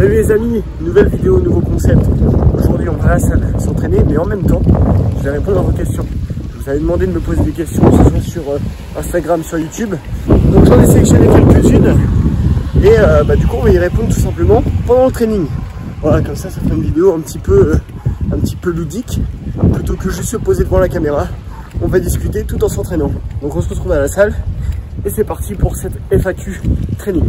Salut les amis, nouvelle vidéo, nouveau concept. Aujourd'hui on va à la salle s'entraîner, mais en même temps je vais répondre à vos questions. Je vous avais demandé de me poser des questions, que ce soit sur Instagram, sur YouTube. Donc j'en ai sélectionné quelques-unes et du coup on va y répondre tout simplement pendant le training. Voilà, comme ça fait une vidéo un petit peu ludique, plutôt que juste se poser devant la caméra. On va discuter tout en s'entraînant. Donc on se retrouve à la salle et c'est parti pour cette FAQ training.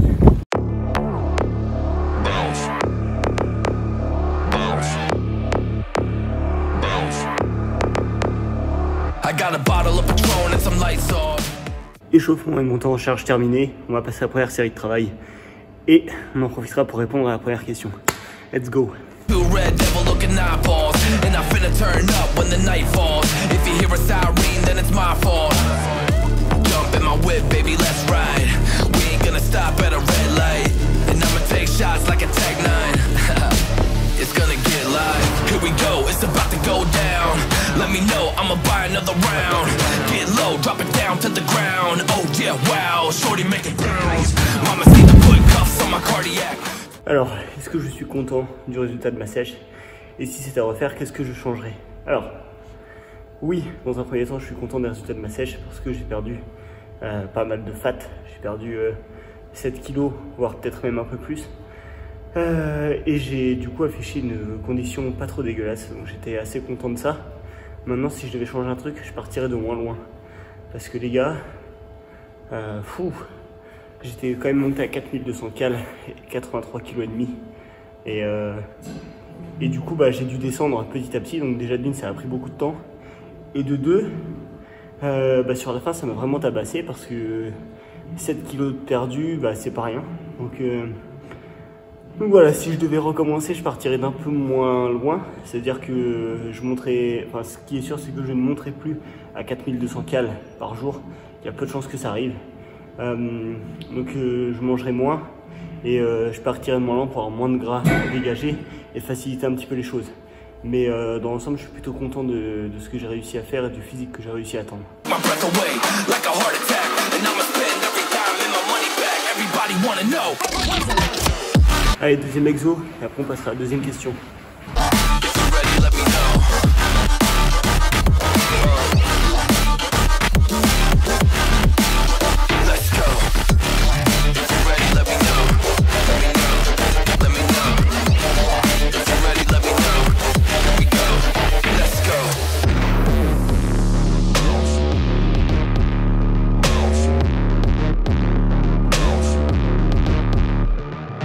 Échauffement et montée en charge terminé, on va passer à la première série de travail et on en profitera pour répondre à la première question. Let's go. It's gonna get live. Here we go, it's about to go down. Let me know, I'ma buy another round. Get low, drop it down to the ground. Oh yeah, wow, shorty make it bounce. Mama see the put cuffs on my cardiac. Alors, est-ce que je suis content du résultat de ma sèche? Et si c'était à refaire, qu'est-ce que je changerais? Alors, oui, dans un premier temps, je suis content des résultats de ma sèche parce que j'ai perdu pas mal de fat. J'ai perdu 7 kilos, voire peut-être même un peu plus. Et j'ai du coup affiché une condition pas trop dégueulasse, donc j'étais assez content de ça. Maintenant, si je devais changer un truc, je partirais de moins loin. Parce que les gars, j'étais quand même monté à 4200 cal, 83 kg et demi. Et du coup, j'ai dû descendre petit à petit. Donc déjà d'une, ça a pris beaucoup de temps. Et de deux, sur la fin, ça m'a vraiment tabassé parce que 7 kilos perdus, c'est pas rien. Donc voilà, si je devais recommencer, je partirais d'un peu moins loin. C'est-à-dire que ce qui est sûr, c'est que je ne monterai plus à 4200 cal par jour. Il y a peu de chances que ça arrive. Je mangerai moins et je partirai de moins loin pour avoir moins de gras à dégager et faciliter un petit peu les choses. Mais dans l'ensemble, je suis plutôt content de ce que j'ai réussi à faire et du physique que j'ai réussi à atteindre. Allez, deuxième exo, et après on passera à la deuxième question.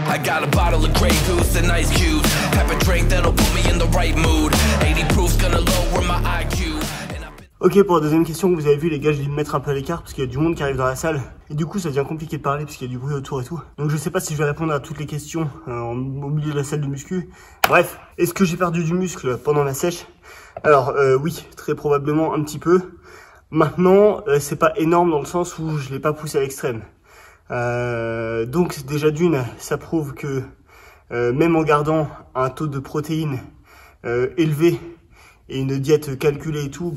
I got a bottle of Grey Goose and ice cubes. Have a drink that'll put me in the right mood. 80 proof's gonna lower my IQ. Ok, pour la deuxième question, vous avez vu les gars, je vais me mettre un peu à l'écart parce qu'il y a du monde qui arrive dans la salle. Et du coup, ça devient compliqué de parler parce qu'il y a du bruit autour et tout. Donc je sais pas si je vais répondre à toutes les questions au milieu de la salle de muscu. Bref, est-ce que j'ai perdu du muscle pendant la sèche? Alors oui, très probablement un petit peu. Maintenant, c'est pas énorme dans le sens où je l'ai pas poussé à l'extrême. Donc déjà d'une, ça prouve que même en gardant un taux de protéines élevé et une diète calculée et tout,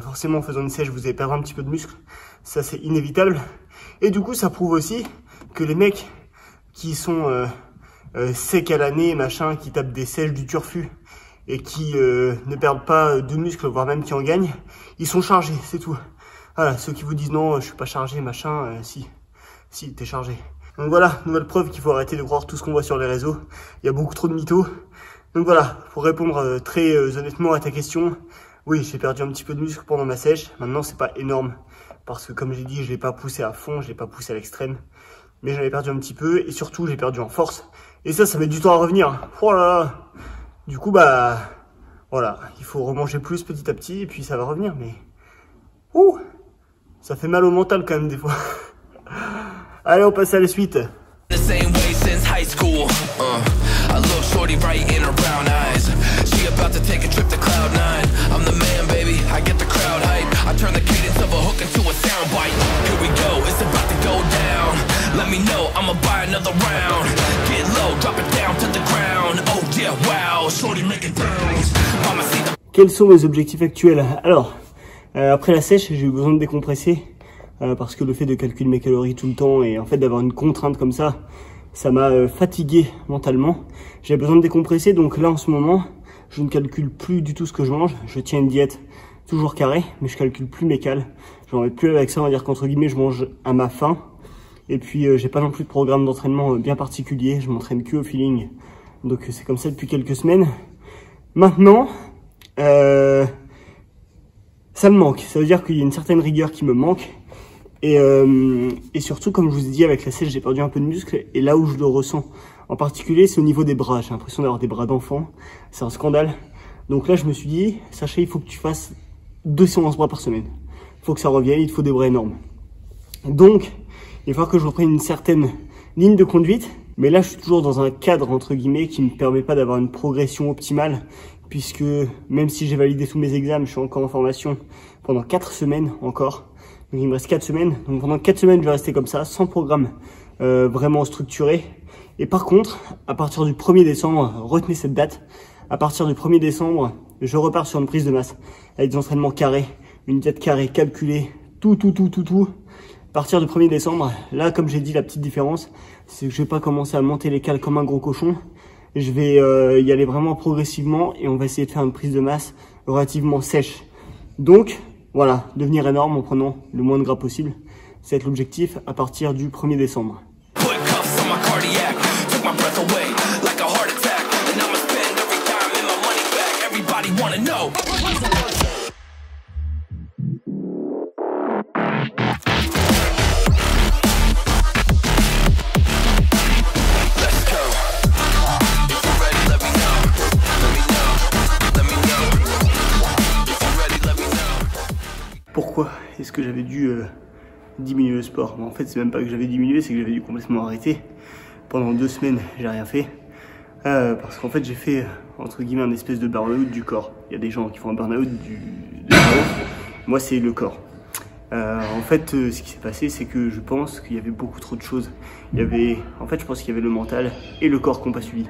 forcément en faisant une sèche vous allez perdre un petit peu de muscle, ça c'est inévitable. Et du coup ça prouve aussi que les mecs qui sont secs à l'année, machin, qui tapent des sèches du turfu et qui ne perdent pas de muscle, voire même qui en gagnent, ils sont chargés, c'est tout. Voilà, ceux qui vous disent non je suis pas chargé, machin, si, t'es chargé. Donc voilà, nouvelle preuve qu'il faut arrêter de croire tout ce qu'on voit sur les réseaux. Il y a beaucoup trop de mythos. Donc voilà, pour répondre très honnêtement à ta question, oui, j'ai perdu un petit peu de muscle pendant ma sèche. Maintenant, c'est pas énorme. Parce que comme j'ai dit, je l'ai pas poussé à fond, je l'ai pas poussé à l'extrême. Mais j'en ai perdu un petit peu et surtout, j'ai perdu en force. Et ça met du temps à revenir. Oh là là. Du coup, voilà, il faut remanger plus petit à petit et puis ça va revenir. Mais, ça fait mal au mental quand même des fois. Allez, on passe à la suite. Quels sont mes objectifs actuels? Alors, après la sèche, j'ai eu besoin de décompresser. Parce que le fait de calculer mes calories tout le temps et en fait d'avoir une contrainte comme ça, ça m'a fatigué mentalement. J'avais besoin de décompresser, donc là en ce moment, je ne calcule plus du tout ce que je mange. Je tiens une diète toujours carrée, mais je calcule plus mes cales. J'en ai plus avec ça, on va dire qu'entre guillemets, je mange à ma faim. Et puis j'ai pas non plus de programme d'entraînement bien particulier, je m'entraîne que au feeling. Donc c'est comme ça depuis quelques semaines. Maintenant, ça me manque. Ça veut dire qu'il y a une certaine rigueur qui me manque. Et surtout, comme je vous ai dit, avec la sèche, j'ai perdu un peu de muscle. Et là où je le ressens en particulier, c'est au niveau des bras. J'ai l'impression d'avoir des bras d'enfant. C'est un scandale. Donc là, je me suis dit, Sacha, il faut que tu fasses 2 séances bras par semaine. Il faut que ça revienne, il te faut des bras énormes. Donc, il va falloir que je reprenne une certaine ligne de conduite. Mais là, je suis toujours dans un cadre, entre guillemets, qui ne me permet pas d'avoir une progression optimale. Puisque même si j'ai validé tous mes examens, je suis encore en formation pendant 4 semaines encore. Donc il me reste 4 semaines. Donc pendant 4 semaines, je vais rester comme ça, sans programme vraiment structuré. Et par contre, à partir du 1er décembre, retenez cette date, à partir du 1er décembre, je repars sur une prise de masse avec des entraînements carrés, une diète carrée, calculée, tout. À partir du 1er décembre, là, comme j'ai dit, la petite différence, c'est que je vais pas commencer à monter les cales comme un gros cochon. Je vais y aller vraiment progressivement et on va essayer de faire une prise de masse relativement sèche. Donc, voilà, devenir énorme en prenant le moins de gras possible. C'est l'objectif à partir du 1er décembre. Pourquoi est-ce que j'avais dû diminuer le sport? En fait, c'est même pas que j'avais diminué, c'est que j'avais dû complètement arrêter. Pendant 2 semaines, j'ai rien fait. Parce qu'en fait, j'ai fait, entre guillemets, un espèce de burn-out du corps. Il y a des gens qui font un burn-out du cerveau. Moi, c'est le corps. En fait, ce qui s'est passé, c'est que je pense qu'il y avait beaucoup trop de choses. En fait, je pense qu'il y avait le mental et le corps qui n'ont pas suivi.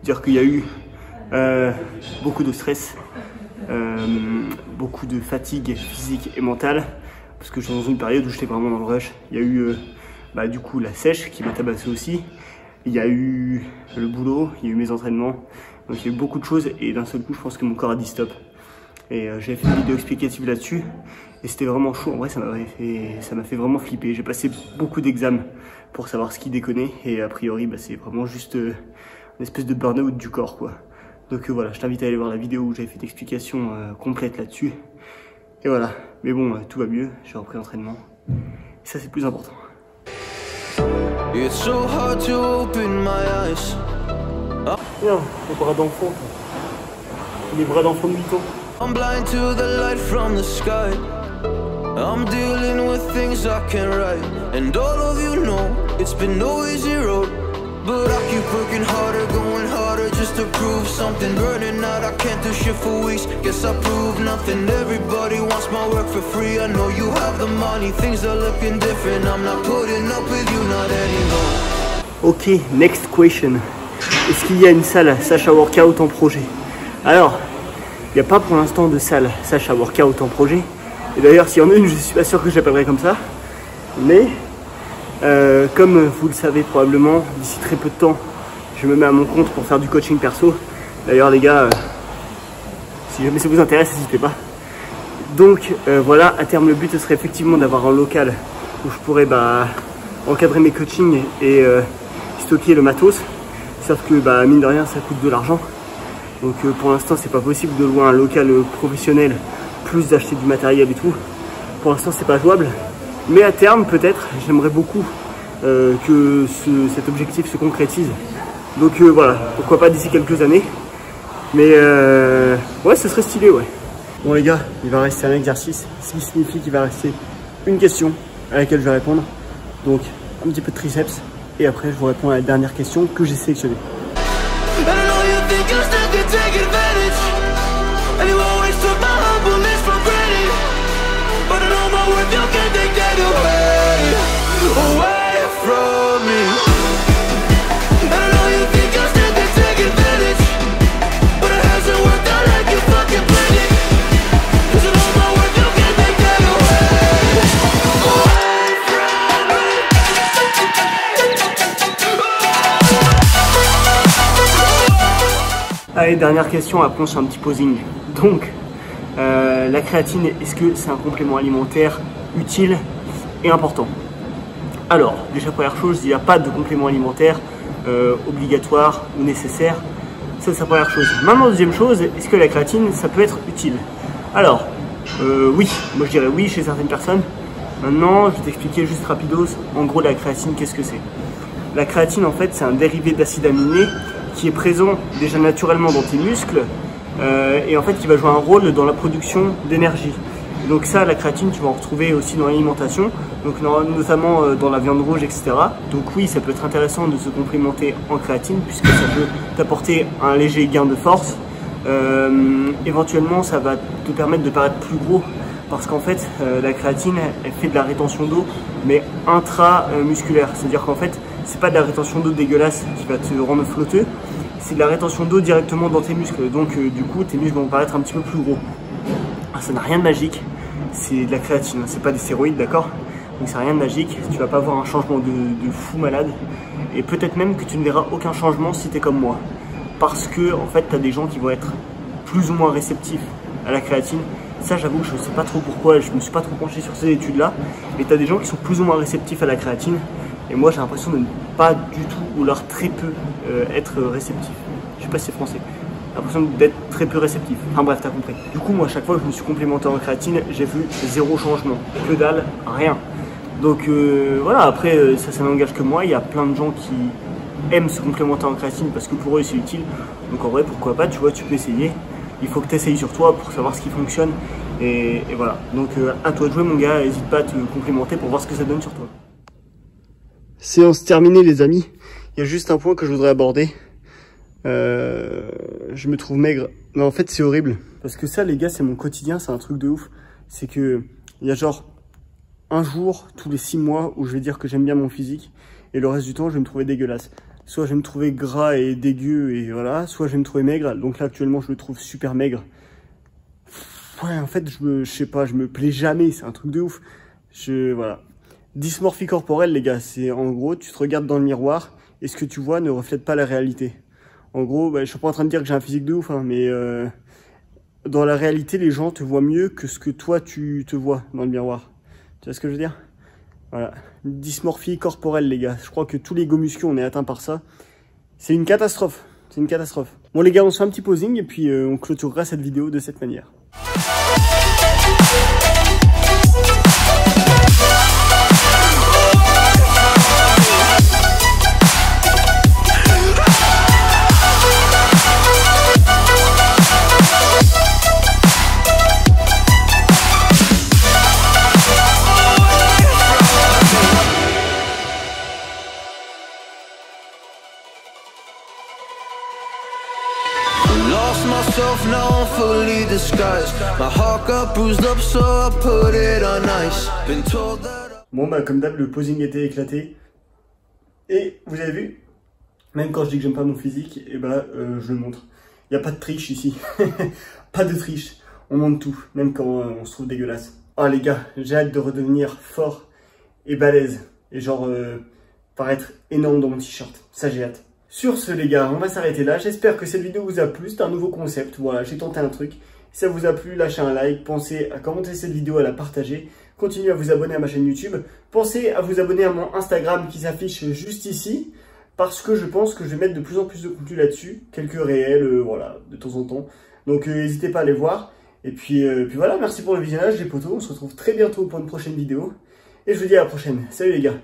C'est-à-dire qu'il y a eu beaucoup de stress. Beaucoup de fatigue physique et mentale parce que je suis dans une période où j'étais vraiment dans le rush. Il y a eu du coup la sèche qui m'a tabassé aussi, il y a eu le boulot, il y a eu mes entraînements, donc il y a eu beaucoup de choses et d'un seul coup je pense que mon corps a dit stop. Et j'avais fait une vidéo explicative là-dessus et c'était vraiment chaud. En vrai, ça m'a fait vraiment flipper. J'ai passé beaucoup d'examens pour savoir ce qui déconnait et a priori c'est vraiment juste une espèce de burn-out du corps quoi. Donc voilà, je t'invite à aller voir la vidéo où j'avais fait une explication complète là-dessus. Et voilà, mais bon, tout va mieux, j'ai repris l'entraînement. Et ça, c'est le plus important. Tiens, les bras d'enfant. Les bras d'enfant de 8 ans. I'm blind to the light from the sky. I'm dealing with things I can't write. And all of you know, it's been no easy road. But I keep working harder, going harder just to prove something. Burning out, I can't do shit for weeks. Guess I proved nothing. Everybody wants my work for free. I know you have the money, things are looking different. I'm not putting up with you, not anymore. Ok, next question. Est-ce qu'il y a une salle Sacha Workout en projet? Alors, il n'y a pas pour l'instant de salle Sacha Workout en projet. Et d'ailleurs, s'il y en a une, je suis pas sûr que je l'appellerai comme ça. Mais comme vous le savez probablement, d'ici très peu de temps, je me mets à mon compte pour faire du coaching perso. D'ailleurs les gars, si jamais ça vous intéresse, n'hésitez pas. Donc voilà, à terme le but ce serait effectivement d'avoir un local où je pourrais encadrer mes coachings et stocker le matos. Sauf que mine de rien ça coûte de l'argent. Donc pour l'instant c'est pas possible de louer un local professionnel plus d'acheter du matériel et tout. Pour l'instant c'est pas jouable. Mais à terme, peut-être, j'aimerais beaucoup que cet objectif se concrétise. Donc voilà, pourquoi pas d'ici quelques années. Mais ouais, ce serait stylé, ouais. Bon les gars, il va rester un exercice, ce qui signifie qu'il va rester une question à laquelle je vais répondre. Donc un petit peu de triceps et après je vous réponds à la dernière question que j'ai sélectionnée. Allez, dernière question, après on fait un petit posing. Donc, la créatine, est-ce que c'est un complément alimentaire utile et important? Alors, déjà première chose, il n'y a pas de complément alimentaire obligatoire ou nécessaire. Ça, c'est la première chose. Maintenant, deuxième chose, est-ce que la créatine, ça peut être utile? Alors, oui, moi je dirais oui chez certaines personnes. Maintenant, je vais t'expliquer juste rapidos. En gros, la créatine, qu'est-ce que c'est? La créatine, en fait, c'est un dérivé d'acide aminé qui est présent déjà naturellement dans tes muscles et en fait qui va jouer un rôle dans la production d'énergie. Donc ça, la créatine, tu vas en retrouver aussi dans l'alimentation, donc notamment dans la viande rouge, etc. Donc oui, ça peut être intéressant de se complémenter en créatine puisque ça peut t'apporter un léger gain de force. Éventuellement, ça va te permettre de paraître plus gros parce qu'en fait, la créatine, elle fait de la rétention d'eau, mais intramusculaire. C'est-à-dire qu'en fait, c'est pas de la rétention d'eau dégueulasse qui va te rendre flotteux, c'est de la rétention d'eau directement dans tes muscles. Donc du coup, tes muscles vont paraître un petit peu plus gros. Ça n'a rien de magique, c'est de la créatine, c'est pas des stéroïdes, d'accord? Donc c'est rien de magique, tu vas pas avoir un changement de fou malade. Et peut-être même que tu ne verras aucun changement si tu es comme moi. Parce que en fait, tu as des gens qui vont être plus ou moins réceptifs à la créatine. Ça, j'avoue que je ne sais pas trop pourquoi, je me suis pas trop penché sur ces études-là. Mais tu as des gens qui sont plus ou moins réceptifs à la créatine. Et moi, j'ai l'impression de ne pas du tout, ou alors très peu, être réceptif. Je sais pas si c'est français. J'ai l'impression d'être très peu réceptif. Enfin bref, t'as compris. Du coup, moi, à chaque fois que je me suis complémenté en créatine, j'ai vu zéro changement. Que dalle, rien. Donc voilà, après, ça n'engage que moi. Il y a plein de gens qui aiment se complémenter en créatine parce que pour eux, c'est utile. Donc en vrai, pourquoi pas, tu vois, tu peux essayer. Il faut que tu essayes sur toi pour savoir ce qui fonctionne. Et voilà. Donc à toi de jouer, mon gars. N'hésite pas à te complémenter pour voir ce que ça donne sur toi. Séance terminée, les amis. Il y a juste un point que je voudrais aborder. Je me trouve maigre. Mais en fait, c'est horrible. Parce que ça, les gars, c'est mon quotidien. C'est un truc de ouf. C'est que il y a genre un jour tous les 6 mois où je vais dire que j'aime bien mon physique. Et le reste du temps, je vais me trouver dégueulasse. Soit je vais me trouver gras et dégueu et voilà. Soit je vais me trouver maigre. Donc là, actuellement, je me trouve super maigre. Ouais, en fait, je sais pas, je me plais jamais. C'est un truc de ouf. Voilà. Dysmorphie corporelle, les gars, c'est en gros, tu te regardes dans le miroir et ce que tu vois ne reflète pas la réalité. En gros, je suis pas en train de dire que j'ai un physique de ouf, hein, mais dans la réalité, les gens te voient mieux que ce que toi, tu te vois dans le miroir. Tu vois ce que je veux dire? Voilà. Dysmorphie corporelle, les gars. Je crois que tous les go muscu, on est atteint par ça. C'est une catastrophe. C'est une catastrophe. Bon, les gars, on se fait un petit posing et puis on clôturera cette vidéo de cette manière. Lost myself, now I'm fully disguised. My heart got bruised up, so I put it on ice. Been told that. Bon, comme d'hab, le posing était éclaté. Et vous avez vu, même quand je dis que j'aime pas mon physique, et je le montre. Il n'y a pas de triche ici. Pas de triche. On montre tout, même quand on se trouve dégueulasse. Oh les gars, j'ai hâte de redevenir fort et balèze. Et genre, paraître énorme dans mon t-shirt. Ça, j'ai hâte. Sur ce, les gars, on va s'arrêter là. J'espère que cette vidéo vous a plu. C'est un nouveau concept. Voilà, j'ai tenté un truc. Si ça vous a plu, lâchez un like. Pensez à commenter cette vidéo, à la partager. Continuez à vous abonner à ma chaîne YouTube. Pensez à vous abonner à mon Instagram qui s'affiche juste ici. Parce que je pense que je vais mettre de plus en plus de contenu là-dessus. Quelques réels, voilà, de temps en temps. Donc, n'hésitez pas à aller voir. Et puis voilà, merci pour le visionnage, les potos. On se retrouve très bientôt pour une prochaine vidéo. Et je vous dis à la prochaine. Salut les gars.